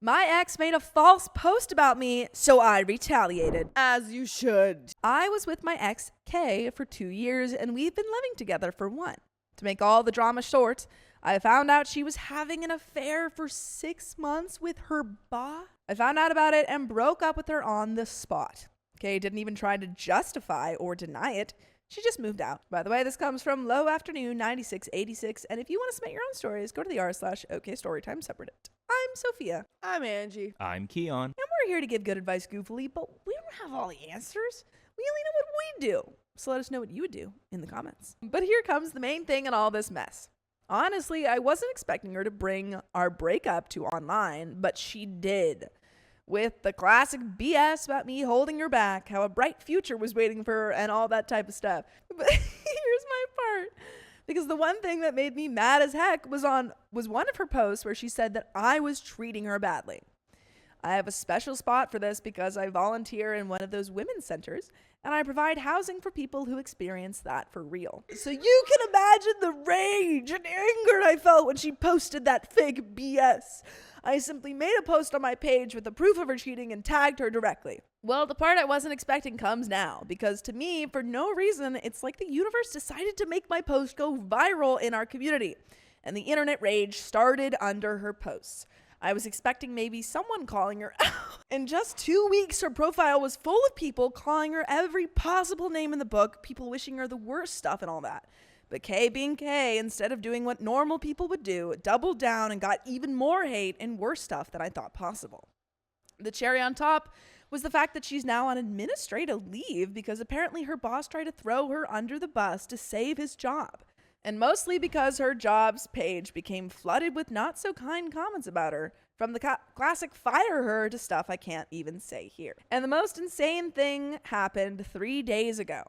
My ex made a false post about me, so I retaliated. As you should. I was with my ex, Kay, for 2 years, and we've been living together for 1. To make all the drama short, I found out she was having an affair for 6 months with her boss. I found out about it and broke up with her on the spot. Kay didn't even try to justify or deny it. She just moved out. By the way, this comes from Low Afternoon 9686, and if you want to submit your own stories, go to the r/okstorytime subreddit. I'm Sophia. I'm Angie. I'm Keon. And we're here to give good advice goofily, but we don't have all the answers. We only know what we do. So let us know what you would do in the comments. But here comes the main thing in all this mess. Honestly, I wasn't expecting her to bring our breakup to online, but she did. With the classic BS about me holding her back, how a bright future was waiting for her, and all that type of stuff. But here's my part. Because the one thing that made me mad as heck was one of her posts where she said that I was treating her badly. I have a special spot for this because I volunteer in one of those women's centers, and I provide housing for people who experience that for real. So you can imagine the rage and anger I felt when she posted that fake BS. I simply made a post on my page with the proof of her cheating and tagged her directly. Well, the part I wasn't expecting comes now, because to me, for no reason, it's like the universe decided to make my post go viral in our community, and the internet rage started under her posts. I was expecting maybe someone calling her out. In just 2 weeks, her profile was full of people calling her every possible name in the book, people wishing her the worst stuff and all that. But Kay being Kay, instead of doing what normal people would do, doubled down and got even more hate and worse stuff than I thought possible. The cherry on top was the fact that she's now on administrative leave because apparently her boss tried to throw her under the bus to save his job. And mostly because her jobs page became flooded with not so kind comments about her, from the classic fire her to stuff I can't even say here. And the most insane thing happened 3 days ago.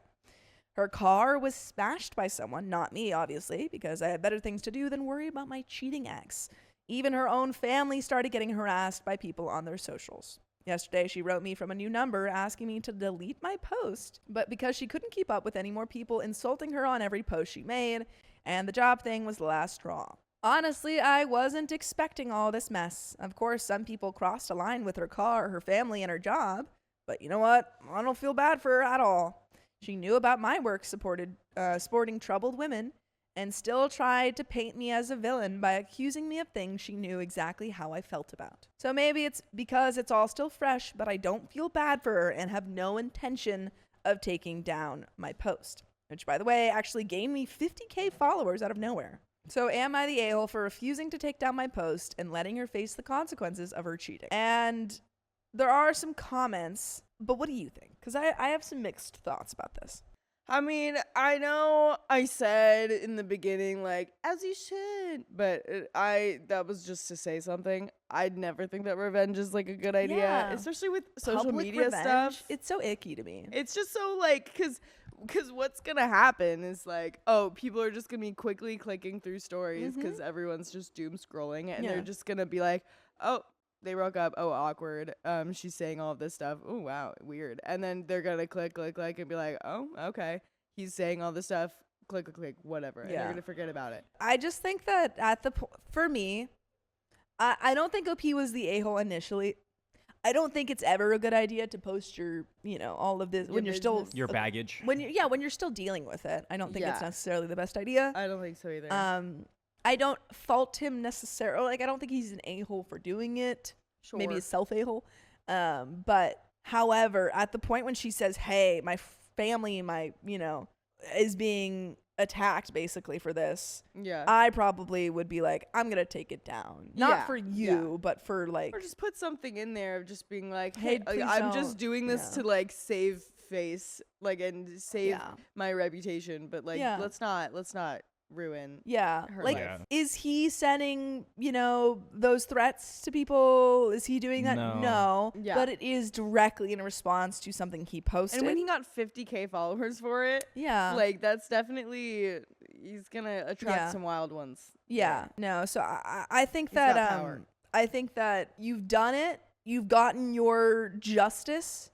Her car was smashed by someone, not me, obviously, because I had better things to do than worry about my cheating ex. Even her own family started getting harassed by people on their socials. Yesterday, she wrote me from a new number asking me to delete my post, but because she couldn't keep up with any more people insulting her on every post she made, and the job thing was the last straw. Honestly, I wasn't expecting all this mess. Of course, some people crossed a line with her car, her family, and her job, but you know what? I don't feel bad for her at all. She knew about my work supporting troubled women and still tried to paint me as a villain by accusing me of things she knew exactly how I felt about. So maybe it's because it's all still fresh, but I don't feel bad for her and have no intention of taking down my post, which, by the way, actually gained me 50K followers out of nowhere. So am I the a-hole for refusing to take down my post and letting her face the consequences of her cheating? And there are some comments, but what do you think? Because I have some mixed thoughts about this. I mean, I know I said in the beginning, like, as you should, but that was just to say something. I'd never think that revenge is, like, a good idea, Yeah. especially with social Public media revenge, stuff. It's so icky to me. It's just so, like, because what's going to happen is, like, oh, people are just going to be quickly clicking through stories because everyone's just doom scrolling, and they're just going to be like, oh, they broke up. Oh, awkward. She's saying all of this stuff. Oh, wow, weird. And then they're gonna click, and be like, oh, okay. He's saying all this stuff. Click, whatever. And they're gonna forget about it. I just think that for me, I don't think OP was the a-hole initially. I don't think it's ever a good idea to post your, all of this when you're still Your baggage. when you're still dealing with it. I don't think it's necessarily the best idea. I don't think so either. I don't fault him necessarily. Like, I don't think he's an a-hole for doing it. Sure. Maybe a self a-hole. But however, at the point when she says, hey, my family, is being attacked basically for this, I probably would be like, I'm going to take it down. Not for you, but for like. Or just put something in there of just being like, Hey, I'm just doing this to like save face, like, and save my reputation. But like, let's not ruin her life. Is he sending those threats to people? Is he doing that? No. But it is directly in response to something he posted, and when he got 50K followers for it, like, that's definitely, he's gonna attract some wild ones. So I think that I think that you've done it, you've gotten your justice.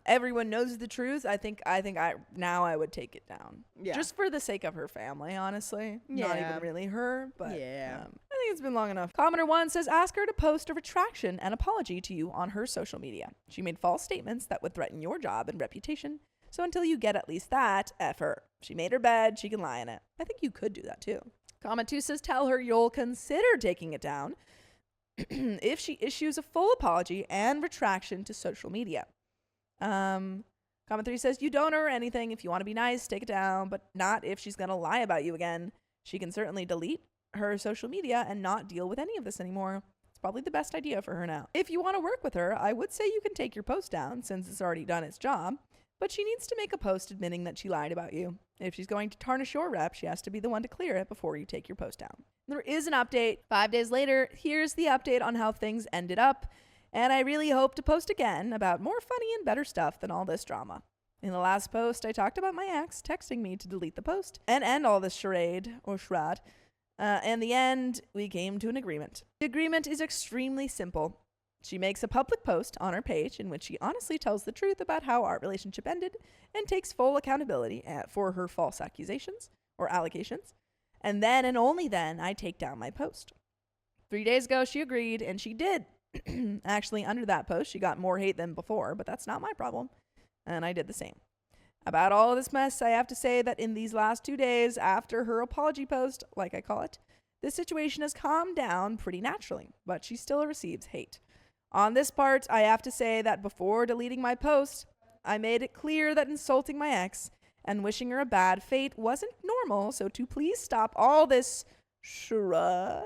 Everyone knows the truth. I think I would take it down. Yeah. Just for the sake of her family, honestly. Yeah. Not even really her, but Yeah. I think it's been long enough. Commenter 1 says, ask her to post a retraction and apology to you on her social media. She made false statements that would threaten your job and reputation. So until you get at least that, F her. She made her bed, she can lie in it. I think you could do that too. Comment 2 says, tell her you'll consider taking it down if she issues a full apology and retraction to social media. Comment 3 says, you don't owe her anything. If you want to be nice, take it down, but not if she's going to lie about you again. She can certainly delete her social media and not deal with any of this anymore. It's probably the best idea for her now. If you want to work with her, I would say you can take your post down since it's already done its job, but she needs to make a post admitting that she lied about you. If she's going to tarnish your rep, she has to be the one to clear it before you take your post down. There is an update. 5 days later, here's the update on how things ended up. And I really hope to post again about more funny and better stuff than all this drama. In the last post, I talked about my ex texting me to delete the post and end all this charade, or charade. In the end, we came to an agreement. The agreement is extremely simple. She makes a public post on her page in which she honestly tells the truth about how our relationship ended and takes full accountability for her false accusations or allegations. And then and only then, I take down my post. 3 days ago, she agreed, and she did. Actually, under that post, she got more hate than before, but that's not my problem. And I did the same. About all of this mess, I have to say that in these last 2 days after her apology post, like I call it, this situation has calmed down pretty naturally, but she still receives hate. On this part, I have to say that before deleting my post, I made it clear that insulting my ex and wishing her a bad fate wasn't normal, so to please stop all this charade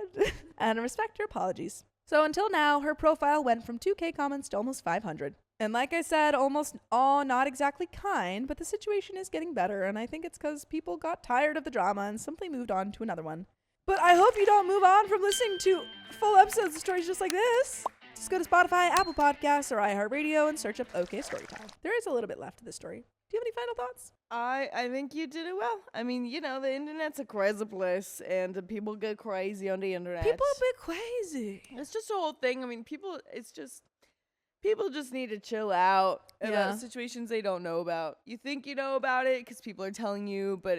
and respect her apologies. So until now, her profile went from 2K comments to almost 500. And like I said, almost all not exactly kind, but the situation is getting better, and I think it's because people got tired of the drama and simply moved on to another one. But I hope you don't move on from listening to full episodes of stories just like this. Just go to Spotify, Apple Podcasts, or iHeartRadio and search up OKstorytime. There is a little bit left to this story. Do you have any final thoughts? I think you did it well. I mean, you know, the internet's a crazy place, and people get crazy on the internet. People a bit crazy. It's just a whole thing. I mean, people just need to chill out about situations they don't know about. You think you know about it because people are telling you, but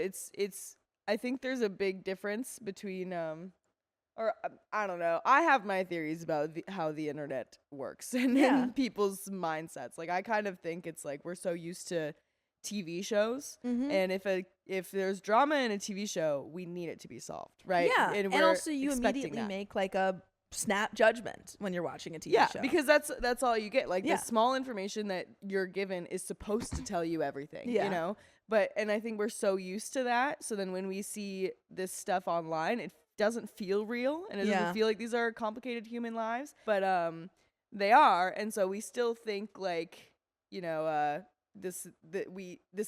I think there's a big difference between, I don't know. I have my theories about how the internet works and people's mindsets. Like, I kind of think it's like we're so used to TV shows, and if there's drama in a TV show, we need it to be solved, right? Yeah, and also you immediately make like a snap judgment when you're watching a TV show. Yeah, because that's all you get. Like the small information that you're given is supposed to tell you everything, you know? And I think we're so used to that. So then when we see this stuff online, it doesn't feel real, and it doesn't feel like these are complicated human lives, but they are. And so we still think like, you know, this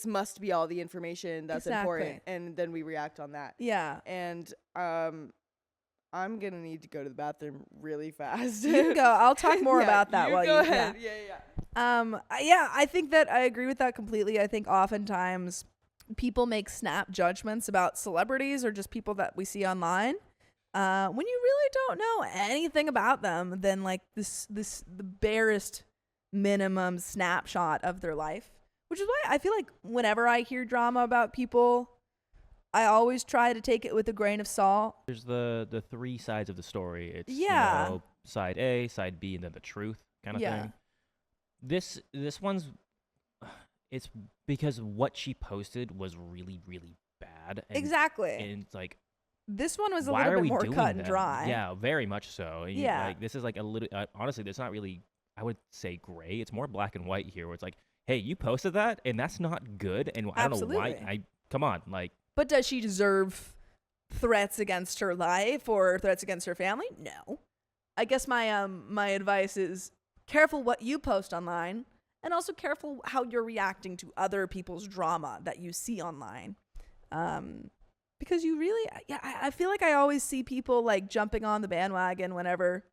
must be all the information that's important, and then we react on that. Yeah. And I'm gonna need to go to the bathroom really fast. You can go. I'll talk more about that while go ahead. Yeah. I think that I agree with that completely. I think oftentimes people make snap judgments about celebrities or just people that we see online when you really don't know anything about them than like the barest minimum snapshot of their life. Which is why I feel like whenever I hear drama about people, I always try to take it with a grain of salt. There's the three sides of the story. It's you know, side A, side B, and then the truth kind of thing. This one's it's because what she posted was really, really bad. And, exactly. And it's like, this one was a little bit more cut and dry. Yeah, very much so. Yeah. Like, this is like a little, honestly, it's not really, I would say gray. It's more black and white here where it's like, hey, you posted that and that's not good. And I don't know why. Come on. Like, but does she deserve threats against her life or threats against her family? No. I guess my my advice is careful what you post online, and also careful how you're reacting to other people's drama that you see online. Because you really, I feel like I always see people like jumping on the bandwagon whenever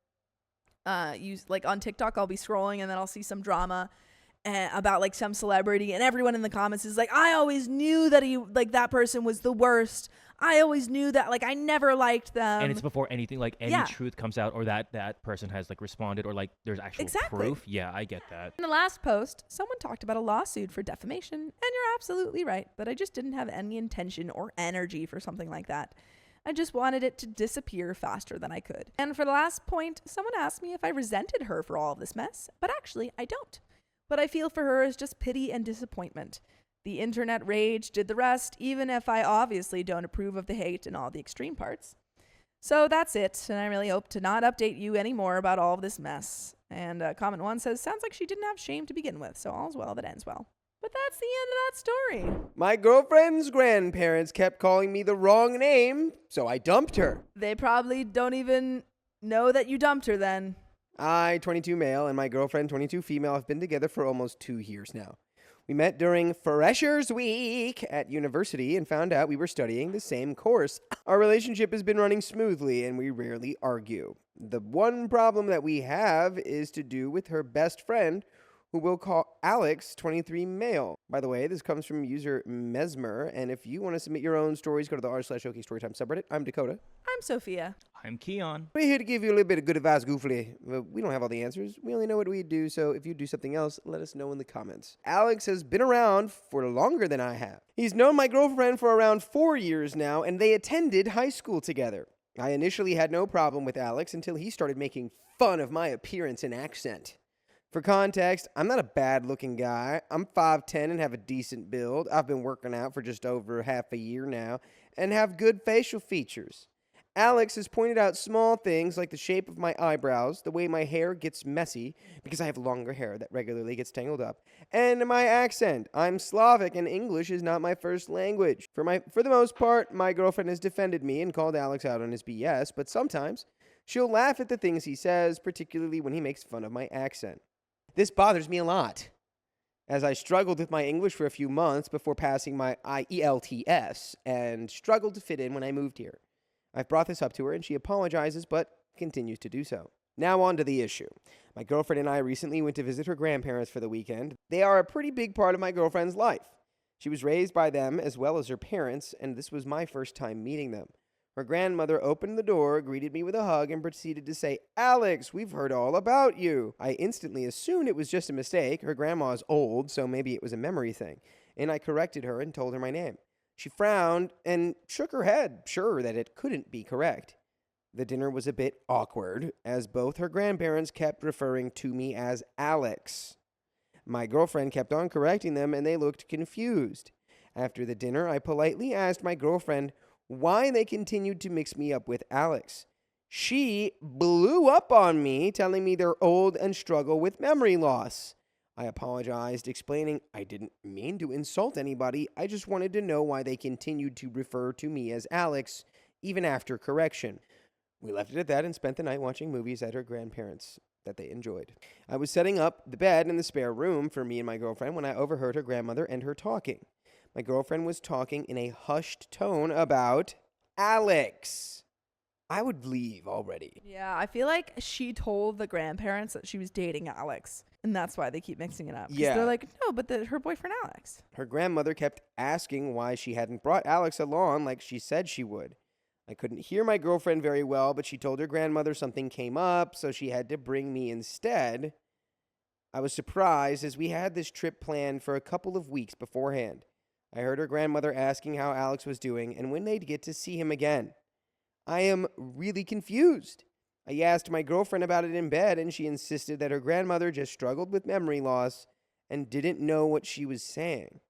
you like on TikTok, I'll be scrolling and then I'll see some drama about like some celebrity, and everyone in the comments is like, I always knew that he, like, that person was the worst. I always knew that, like, I never liked them. And it's before anything, like, any truth comes out or that person has, like, responded or, like, there's actual proof. Yeah, I get that. In the last post, someone talked about a lawsuit for defamation, and you're absolutely right, but I just didn't have any intention or energy for something like that. I just wanted it to disappear faster than I could. And for the last point, someone asked me if I resented her for all of this mess, but actually I don't. What I feel for her is just pity and disappointment. The internet rage did the rest, even if I obviously don't approve of the hate and all the extreme parts. So that's it, and I really hope to not update you anymore about all of this mess. And comment 1 says, sounds like she didn't have shame to begin with, so all's well that ends well. But that's the end of that story. My girlfriend's grandparents kept calling me the wrong name, so I dumped her. They probably don't even know that you dumped her then. I, 22 male, and my girlfriend, 22 female, have been together for almost 2 years now. We met during Freshers Week at university and found out we were studying the same course. Our relationship has been running smoothly and we rarely argue. The one problem that we have is to do with her best friend, who we'll call Alex, 23 male. By the way, this comes from user Mesmer, and if you want to submit your own stories, go to the r/okstorytime subreddit. I'm Dakota. I'm Sophia. I'm Keon. We're here to give you a little bit of good advice, goofily. We don't have all the answers. We only know what we do, so if you do something else, let us know in the comments. Alex has been around for longer than I have. He's known my girlfriend for around 4 years now, and they attended high school together. I initially had no problem with Alex until he started making fun of my appearance and accent. For context, I'm not a bad-looking guy. I'm 5'10" and have a decent build. I've been working out for just over half a year now and have good facial features. Alex has pointed out small things like the shape of my eyebrows, the way my hair gets messy because I have longer hair that regularly gets tangled up, and my accent. I'm Slavic and English is not my first language. For the most part, my girlfriend has defended me and called Alex out on his BS, but sometimes she'll laugh at the things he says, particularly when he makes fun of my accent. This bothers me a lot, as I struggled with my English for a few months before passing my IELTS and struggled to fit in when I moved here. I've brought this up to her and she apologizes but continues to do so. Now on to the issue. My girlfriend and I recently went to visit her grandparents for the weekend. They are a pretty big part of my girlfriend's life. She was raised by them as well as her parents, and this was my first time meeting them. Her grandmother opened the door, greeted me with a hug, and proceeded to say, "Alex, we've heard all about you." I instantly assumed it was just a mistake. Her grandma's old, so maybe it was a memory thing. And I corrected her and told her my name. She frowned and shook her head, sure that it couldn't be correct. The dinner was a bit awkward, as both her grandparents kept referring to me as Alex. My girlfriend kept on correcting them, and they looked confused. After the dinner, I politely asked my girlfriend why they continued to mix me up with Alex. She blew up on me, telling me they're old and struggle with memory loss. I apologized, explaining I didn't mean to insult anybody. I just wanted to know why they continued to refer to me as Alex, even after correction. We left it at that and spent the night watching movies at her grandparents' that they enjoyed. I was setting up the bed in the spare room for me and my girlfriend when I overheard her grandmother and her talking. My girlfriend was talking in a hushed tone about Alex. I would leave already. Yeah, I feel like she told the grandparents that she was dating Alex, and that's why they keep mixing it up. Yeah. They're like, no, but her boyfriend Alex. Her grandmother kept asking why she hadn't brought Alex along like she said she would. I couldn't hear my girlfriend very well, but she told her grandmother something came up, so she had to bring me instead. I was surprised as we had this trip planned for a couple of weeks beforehand. I heard her grandmother asking how Alex was doing and when they'd get to see him again. I am really confused. I asked my girlfriend about it in bed, and she insisted that her grandmother just struggled with memory loss and didn't know what she was saying.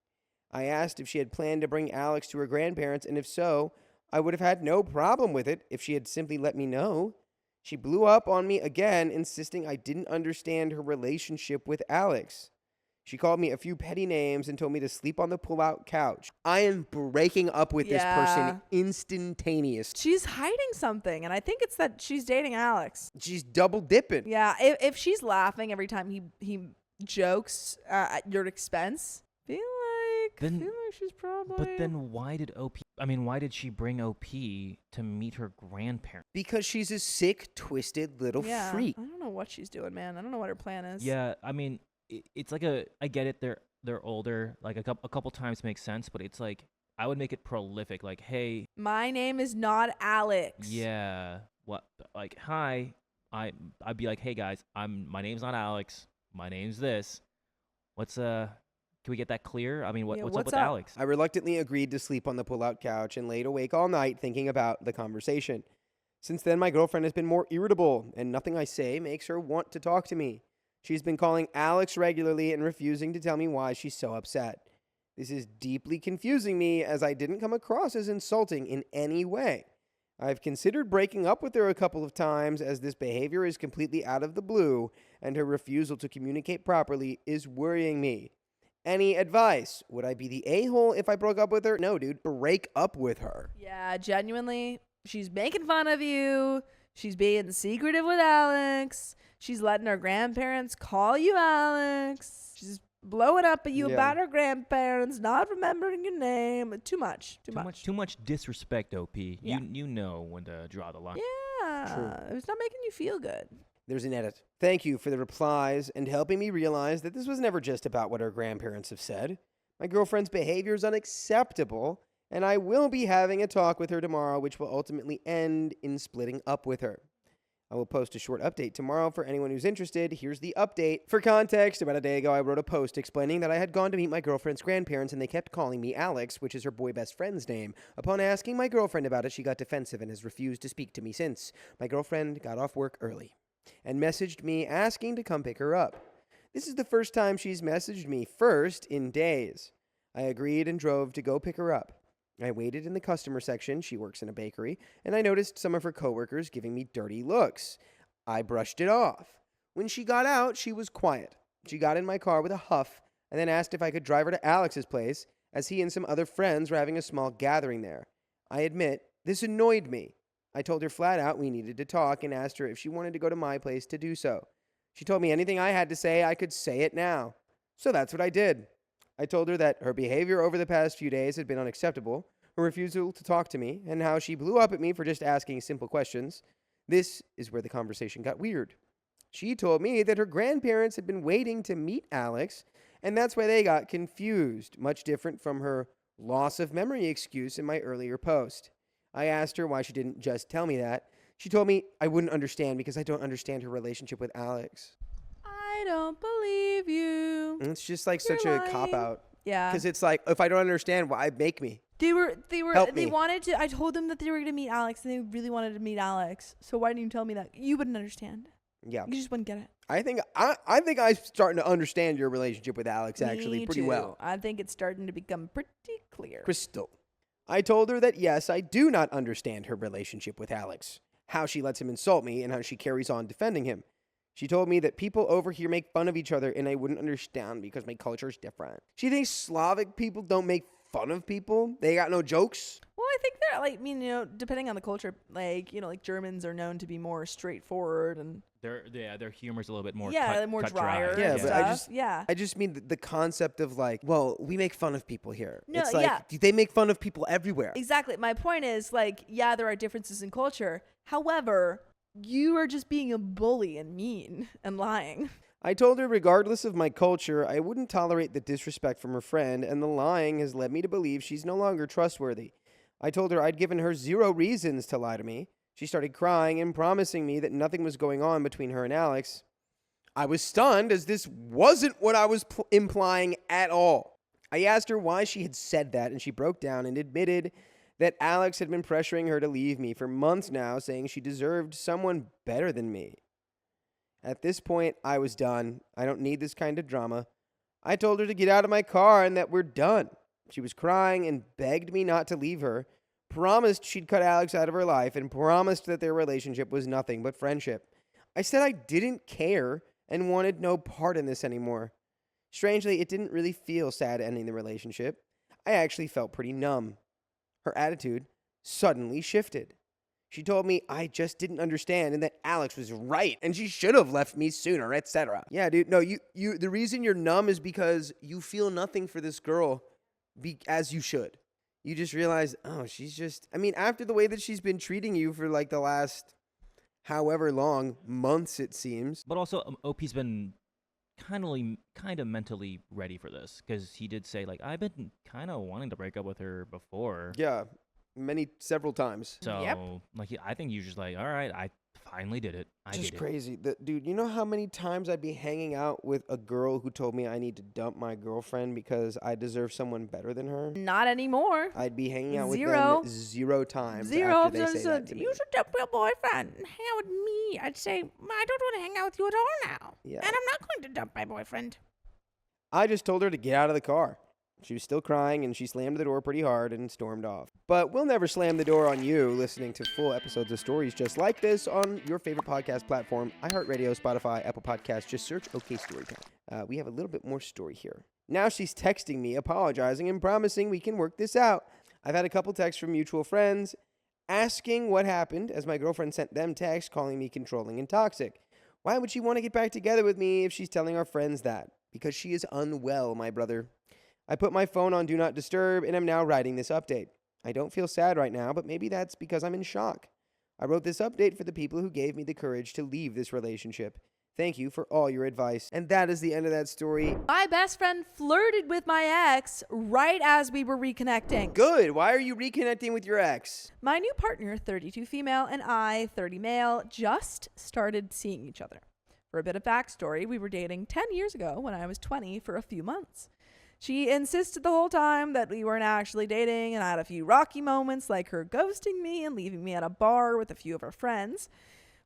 I asked if she had planned to bring Alex to her grandparents, and if so, I would have had no problem with it if she had simply let me know. She blew up on me again, insisting I didn't understand her relationship with Alex. She called me a few petty names and told me to sleep on the pull-out couch. I am breaking up with this person instantaneous. She's hiding something, and I think it's that she's dating Alex. She's double dipping. Yeah, if she's laughing every time he jokes at your expense, feel like she's probably... But then why did she bring OP to meet her grandparents? Because she's a sick, twisted little freak. I don't know what she's doing, man. I don't know what her plan is. Yeah, I mean... It's like I get it. They're older. Like a couple times makes sense, but it's like I would make it prolific. Like, hey, my name is not Alex. yeah, what? Like, hi. I'd be like, hey guys, my name's not Alex. My name's this. Can we get that clear? I mean, what's up with Alex? I reluctantly agreed to sleep on the pull-out couch and laid awake all night thinking about the conversation. Since then, my girlfriend has been more irritable, and nothing I say makes her want to talk to me. She's been calling Alex regularly and refusing to tell me why she's so upset. This is deeply confusing me, as I didn't come across as insulting in any way. I've considered breaking up with her a couple of times, as this behavior is completely out of the blue, and her refusal to communicate properly is worrying me. Any advice? Would I be the a-hole if I broke up with her? No, dude. Break up with her. Yeah, genuinely. She's making fun of you. She's being secretive with Alex. She's letting her grandparents call you Alex. She's blowing up at you about her grandparents, not remembering your name. Too much. Too much disrespect, OP. Yeah. You know when to draw the line. Yeah. True. It's not making you feel good. There's an edit. Thank you for the replies and helping me realize that this was never just about what her grandparents have said. My girlfriend's behavior is unacceptable, and I will be having a talk with her tomorrow, which will ultimately end in splitting up with her. I will post a short update tomorrow for anyone who's interested. Here's the update. For context, about a day ago, I wrote a post explaining that I had gone to meet my girlfriend's grandparents and they kept calling me Alex, which is her boy best friend's name. Upon asking my girlfriend about it, she got defensive and has refused to speak to me since. My girlfriend got off work early and messaged me asking to come pick her up. This is the first time she's messaged me first in days. I agreed and drove to go pick her up. I waited in the customer section, she works in a bakery, and I noticed some of her coworkers giving me dirty looks. I brushed it off. When she got out, she was quiet. She got in my car with a huff and then asked if I could drive her to Alex's place, as he and some other friends were having a small gathering there. I admit, this annoyed me. I told her flat out we needed to talk and asked her if she wanted to go to my place to do so. She told me anything I had to say, I could say it now. So that's what I did. I told her that her behavior over the past few days had been unacceptable, her refusal to talk to me, and how she blew up at me for just asking simple questions. This is where the conversation got weird. She told me that her grandparents had been waiting to meet Alex, and that's why they got confused, much different from her loss of memory excuse in my earlier post. I asked her why she didn't just tell me that. She told me I wouldn't understand because I don't understand her relationship with Alex. I don't believe you. And it's just like such lying. a cop-out. Yeah. Because it's like, if I don't understand, why make me? They Help me. wanted to. I told them that they were going to meet Alex, and they really wanted to meet Alex. So why didn't you tell me that? You wouldn't understand. Yeah. You just wouldn't get it. I think I'm starting to understand your relationship with Alex actually Me pretty too. well. I think it's starting to become pretty clear. Crystal. I told her that yes, I do not understand her relationship with Alex, how she lets him insult me, and how she carries on defending him. She told me that people over here make fun of each other, and I wouldn't understand because my culture is different. She thinks Slavic people don't make fun of people. They got no jokes. Well, I think they're like, I mean, depending on the culture, like, like Germans are known to be more straightforward and their humor's a little bit more more cut drier. dry. Yeah, and but stuff. I just mean the concept of like, well, we make fun of people here. No, it's like they make fun of people everywhere. Exactly. My point is, like, yeah, there are differences in culture. However, you are just being a bully and mean and lying. I told her regardless of my culture, I wouldn't tolerate the disrespect from her friend, and the lying has led me to believe she's no longer trustworthy. I told her I'd given her 0 reasons to lie to me. She started crying and promising me that nothing was going on between her and Alex. I was stunned, as this wasn't what I was implying at all. I asked her why she had said that, and she broke down and admitted that Alex had been pressuring her to leave me for months now, saying she deserved someone better than me. At this point, I was done. I don't need this kind of drama. I told her to get out of my car and that we're done. She was crying and begged me not to leave her, promised she'd cut Alex out of her life, and promised that their relationship was nothing but friendship. I said I didn't care and wanted no part in this anymore. Strangely, it didn't really feel sad ending the relationship. I actually felt pretty numb. Her attitude suddenly shifted. She told me I just didn't understand and that Alex was right and she should have left me sooner, etc. Yeah, dude, no, you the reason you're numb is because you feel nothing for this girl as you should. You just realize, oh, she's just, I mean, after the way that she's been treating you for like the last however long, months it seems. But also, OP's been kind of mentally ready for this, because he did say, like, I've been kind of wanting to break up with her before. Yeah, several times. So, like, I think you're just like, all right, I finally did it. I Just did crazy. Dude, you know how many times I'd be hanging out with a girl who told me I need to dump my girlfriend because I deserve someone better than her? Not anymore. I'd be hanging out with Zero. them 0 times Zero. after they say that to me. You should dump your boyfriend and hang out with me. I'd say, I don't want to hang out with you at all now. Yeah. And I'm not going to dump my boyfriend. I just told her to get out of the car. She was still crying, and she slammed the door pretty hard and stormed off. But we'll never slam the door on you listening to full episodes of stories just like this on your favorite podcast platform, iHeartRadio, Spotify, Apple Podcasts. Just search OK Storytime. We have a little bit more story here. Now she's texting me, apologizing, and promising we can work this out. I've had a couple texts from mutual friends asking what happened, as my girlfriend sent them texts calling me controlling and toxic. Why would she want to get back together with me if she's telling our friends that? Because she is unwell, my brother. I put my phone on Do Not Disturb, and I'm now writing this update. I don't feel sad right now, but maybe that's because I'm in shock. I wrote this update for the people who gave me the courage to leave this relationship. Thank you for all your advice. And that is the end of that story. My best friend flirted with my ex right as we were reconnecting. Good. Why are you reconnecting with your ex? My new partner, 32 female, and I, 30 male, just started seeing each other. For a bit of backstory, we were dating 10 years ago when I was 20 for a few months. She insisted the whole time that we weren't actually dating, and I had a few rocky moments like her ghosting me and leaving me at a bar with a few of her friends,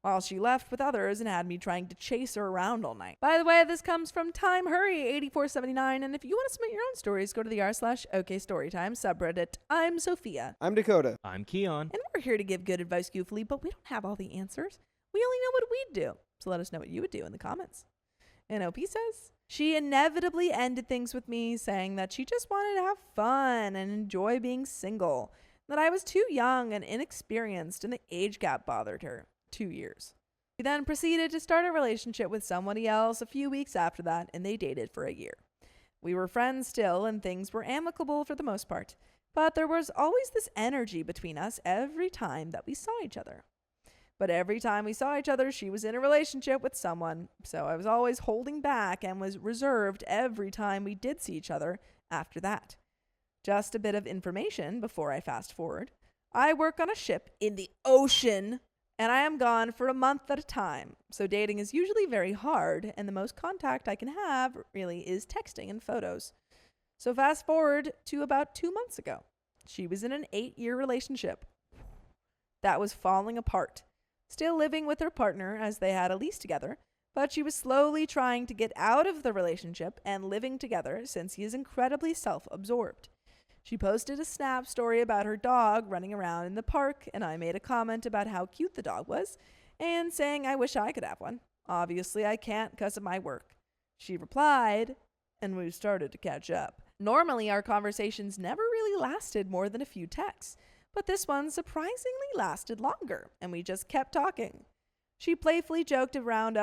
while she left with others and had me trying to chase her around all night. By the way, this comes from Time Hurry 8479, and if you want to submit your own stories, go to the r/OKstorytime subreddit. I'm Sophia. I'm Dakota. I'm Keon. And we're here to give good advice goofily, but we don't have all the answers. We only know what we'd do. So let us know what you would do in the comments. And OP says, she inevitably ended things with me, saying that she just wanted to have fun and enjoy being single, that I was too young and inexperienced, and the age gap bothered her. 2 years. She then proceeded to start a relationship with somebody else a few weeks after that, and they dated for a year. We were friends still, and things were amicable for the most part, but there was always this energy between us every time that we saw each other. But every time we saw each other, she was in a relationship with someone, so I was always holding back and was reserved every time we did see each other after that. Just a bit of information before I fast forward. I work on a ship in the ocean, and I am gone for a month at a time, so dating is usually very hard, and the most contact I can have really is texting and photos. So fast forward to about 2 months ago. She was in an 8-year relationship that was falling apart. Still living with her partner as they had a lease together, but she was slowly trying to get out of the relationship and living together since he is incredibly self-absorbed. She posted a snap story about her dog running around in the park, and I made a comment about how cute the dog was and saying I wish I could have one. Obviously, I can't because of my work. She replied, and we started to catch up. Normally, our conversations never really lasted more than a few texts, but this one surprisingly lasted longer, and we just kept talking. She playfully joked around.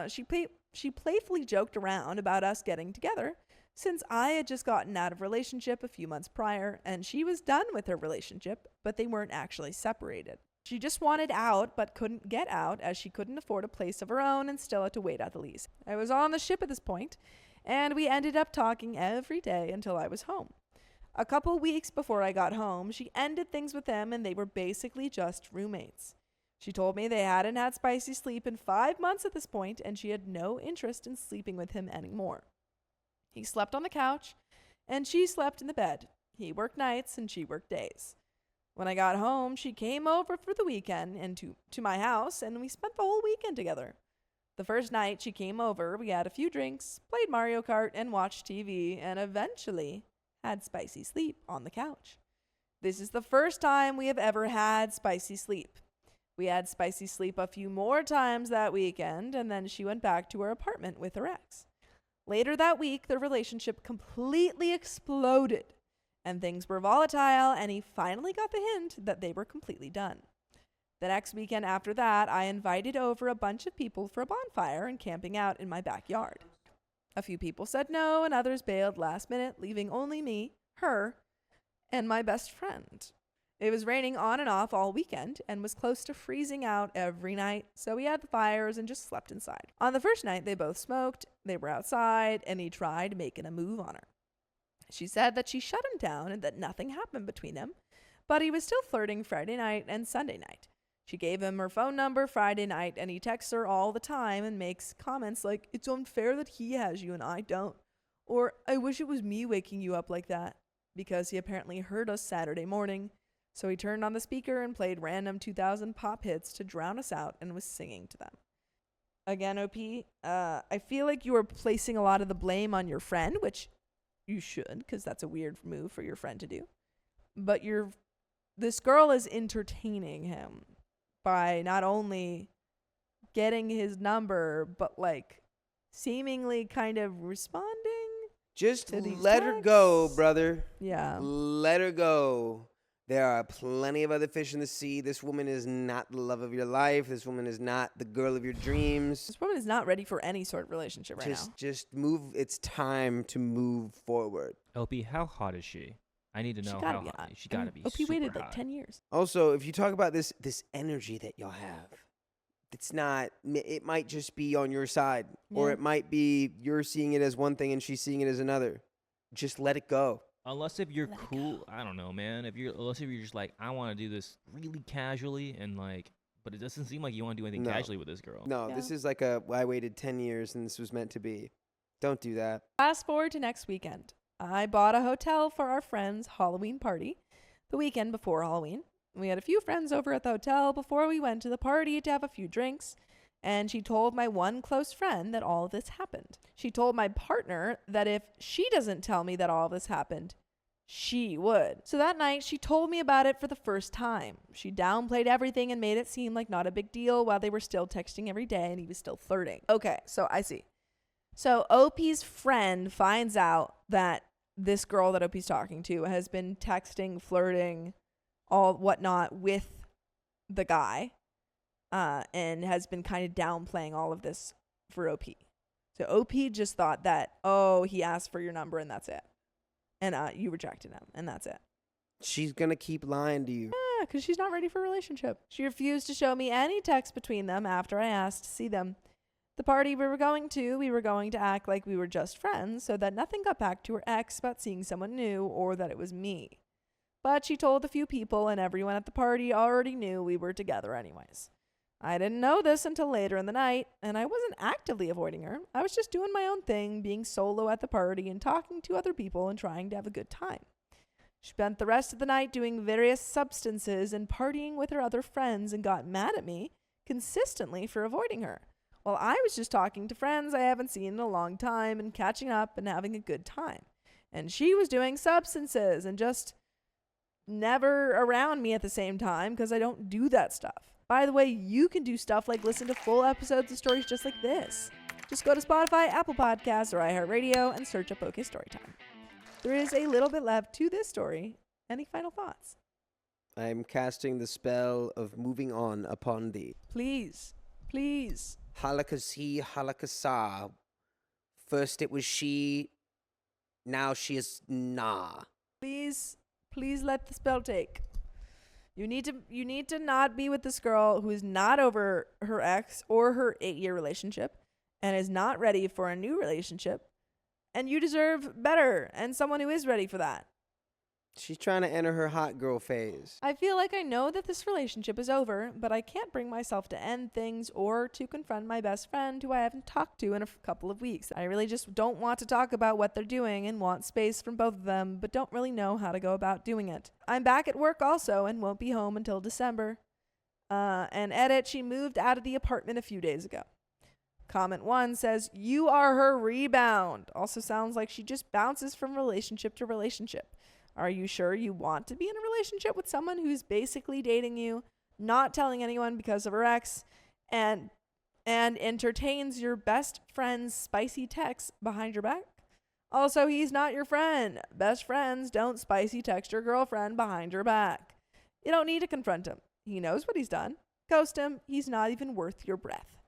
She playfully joked around about us getting together, since I had just gotten out of a relationship a few months prior, and she was done with her relationship, but they weren't actually separated. She just wanted out, but couldn't get out, as she couldn't afford a place of her own and still had to wait out the lease. I was on the ship at this point, and we ended up talking every day until I was home. A couple weeks before I got home, she ended things with him, and they were basically just roommates. She told me they hadn't had spicy sleep in 5 months at this point, and she had no interest in sleeping with him anymore. He slept on the couch, and she slept in the bed. He worked nights, and she worked days. When I got home, she came over for the weekend and to my house, and we spent the whole weekend together. The first night she came over, we had a few drinks, played Mario Kart, and watched TV, and eventually had spicy sleep on the couch. This is the first time we have ever had spicy sleep. We had spicy sleep a few more times that weekend, and then she went back to her apartment with her ex. Later that week, their relationship completely exploded, and things were volatile, and he finally got the hint that they were completely done. The next weekend after that, I invited over a bunch of people for a bonfire and camping out in my backyard. A few people said no, and others bailed last minute, leaving only me, her, and my best friend. It was raining on and off all weekend and was close to freezing out every night, so he had the fires and just slept inside. On the first night, they both smoked, they were outside, and he tried making a move on her. She said that she shut him down and that nothing happened between them, but he was still flirting Friday night and Sunday night. She gave him her phone number Friday night, and he texts her all the time and makes comments like, "It's unfair that he has you and I don't," or "I wish it was me waking you up like that," because he apparently heard us Saturday morning. So he turned on the speaker and played random 2000 pop hits to drown us out and was singing to them. Again, OP, I feel like you are placing a lot of the blame on your friend, which you should, because that's a weird move for your friend to do. But this girl is entertaining him by not only getting his number, but like seemingly kind of responding. Just to these let her go, texts. brother. Yeah. Let her go. There are plenty of other fish in the sea. This woman is not the love of your life. This woman is not the girl of your dreams. This woman is not ready for any sort of relationship right now. Just move. It's time to move forward. OP, how hot is she? I need to know how hot. She gotta be OP super waited hot. like 10 years. Also, if you talk about this energy that y'all have, it's not, it might just be on your side, or Yeah. it might be you're seeing it as one thing and she's seeing it as another. Just let it go. Unless if you're Let it cool, I don't know, man. Unless if you're just like, I want to do this really casually and like, but it doesn't seem like you want to do anything No. casually with this girl. No, Yeah. this is like I waited 10 years and this was meant to be. Don't do that. Fast forward to next weekend. I bought a hotel for our friend's Halloween party the weekend before Halloween. We had a few friends over at the hotel before we went to the party to have a few drinks, and she told my one close friend that all of this happened. She told my partner that if she doesn't tell me that all of this happened, she would. So that night, she told me about it for the first time. She downplayed everything and made it seem like not a big deal while they were still texting every day and he was still flirting. Okay, so I see. So OP's friend finds out that this girl that OP's talking to has been texting, flirting, all whatnot with the guy, and has been kind of downplaying all of this for OP. So OP just thought that, oh, he asked for your number and that's it. And you rejected him and that's it. She's going to keep lying to you. Yeah, because she's not ready for a relationship. She refused to show me any text between them after I asked to see them. The party we were going to act like we were just friends so that nothing got back to her ex about seeing someone new or that it was me. But she told a few people and everyone at the party already knew we were together anyways. I didn't know this until later in the night, and I wasn't actively avoiding her. I was just doing my own thing, being solo at the party and talking to other people and trying to have a good time. She spent the rest of the night doing various substances and partying with her other friends and got mad at me consistently for avoiding her. While I was just talking to friends I haven't seen in a long time and catching up and having a good time. And she was doing substances and just never around me at the same time because I don't do that stuff. By the way, you can do stuff like listen to full episodes of stories just like this. Just go to Spotify, Apple Podcasts, or iHeartRadio and search up Storytime. There is a little bit left to this story. Any final thoughts? I'm casting the spell of moving on upon thee. Please, please. Halakasi, halakasa. First it was she, now she is nah. Please let the spell take. You need to not be with this girl who is not over her ex or her 8-year relationship and is not ready for a new relationship. And you deserve better and someone who is ready for that. She's trying to enter her hot girl phase. I feel like I know that this relationship is over, but I can't bring myself to end things or to confront my best friend who I haven't talked to in a couple of weeks. I really just don't want to talk about what they're doing and want space from both of them, but don't really know how to go about doing it. I'm back at work also and won't be home until December. And edit, she moved out of the apartment a few days ago. Comment 1 says, you are her rebound. Also sounds like she just bounces from relationship to relationship. Are you sure you want to be in a relationship with someone who's basically dating you, not telling anyone because of her ex, and entertains your best friend's spicy texts behind your back? Also, he's not your friend. Best friends don't spicy text your girlfriend behind your back. You don't need to confront him. He knows what he's done. Ghost him. He's not even worth your breath.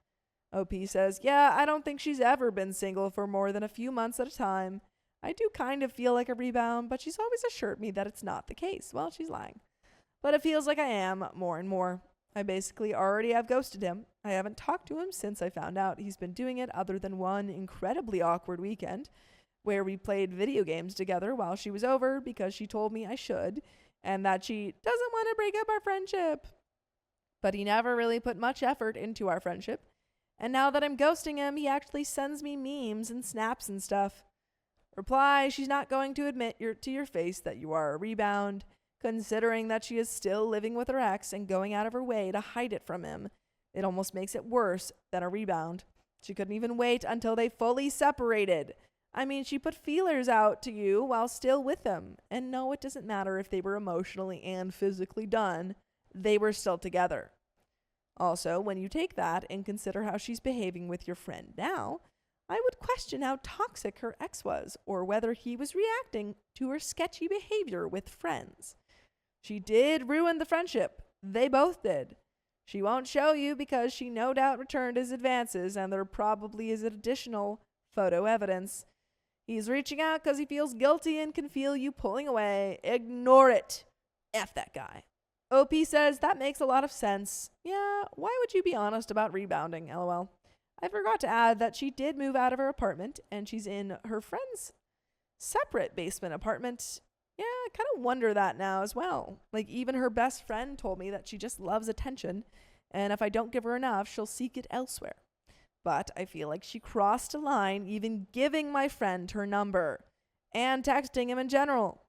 OP says, yeah, I don't think she's ever been single for more than a few months at a time. I do kind of feel like a rebound, but she's always assured me that it's not the case. Well, she's lying. But it feels like I am more and more. I basically already have ghosted him. I haven't talked to him since I found out he's been doing it, other than one incredibly awkward weekend where we played video games together while she was over because she told me I should and that she doesn't want to break up our friendship. But he never really put much effort into our friendship. And now that I'm ghosting him, he actually sends me memes and snaps and stuff. Reply, she's not going to admit to your face that you are a rebound, considering that she is still living with her ex and going out of her way to hide it from him. It almost makes it worse than a rebound. She couldn't even wait until they fully separated. I mean, she put feelers out to you while still with him. And no, it doesn't matter if they were emotionally and physically done. They were still together. Also, when you take that and consider how she's behaving with your friend now, I would question how toxic her ex was or whether he was reacting to her sketchy behavior with friends. She did ruin the friendship. They both did. She won't show you because she no doubt returned his advances and there probably is additional photo evidence. He's reaching out because he feels guilty and can feel you pulling away. Ignore it. F that guy. OP says that makes a lot of sense. Yeah, why would you be honest about rebounding, lol? I forgot to add that she did move out of her apartment and she's in her friend's separate basement apartment. Yeah, I kind of wonder that now as well. Like, even her best friend told me that she just loves attention, and if I don't give her enough, she'll seek it elsewhere. But I feel like she crossed a line even giving my friend her number and texting him in general.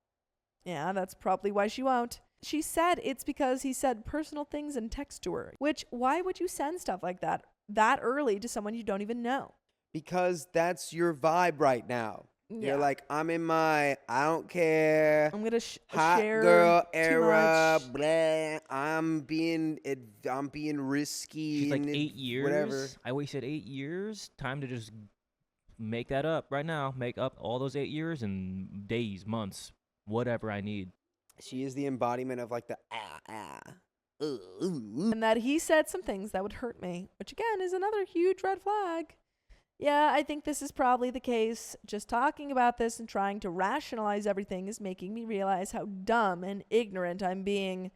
Yeah, that's probably why she won't. She said it's because he said personal things in text to her, which, why would you send stuff like that early to someone you don't even know? Because that's your vibe right now. Yeah. You're like, I'm in my, I don't care. I'm gonna hot share girl too era. much. Blah. I'm being risky. She's like and 8 years. Whatever. I wasted 8 years. Time to just make that up right now. Make up all those 8 years in days, months, whatever I need. She is the embodiment of like the And that he said some things that would hurt me, which again is another huge red flag. Yeah, I think this is probably the case. Just talking about this and trying to rationalize everything is making me realize how dumb and ignorant I'm being.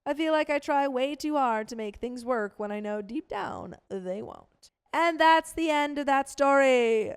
I feel like I try way too hard to make things work when I know deep down they won't. And that's the end of that story.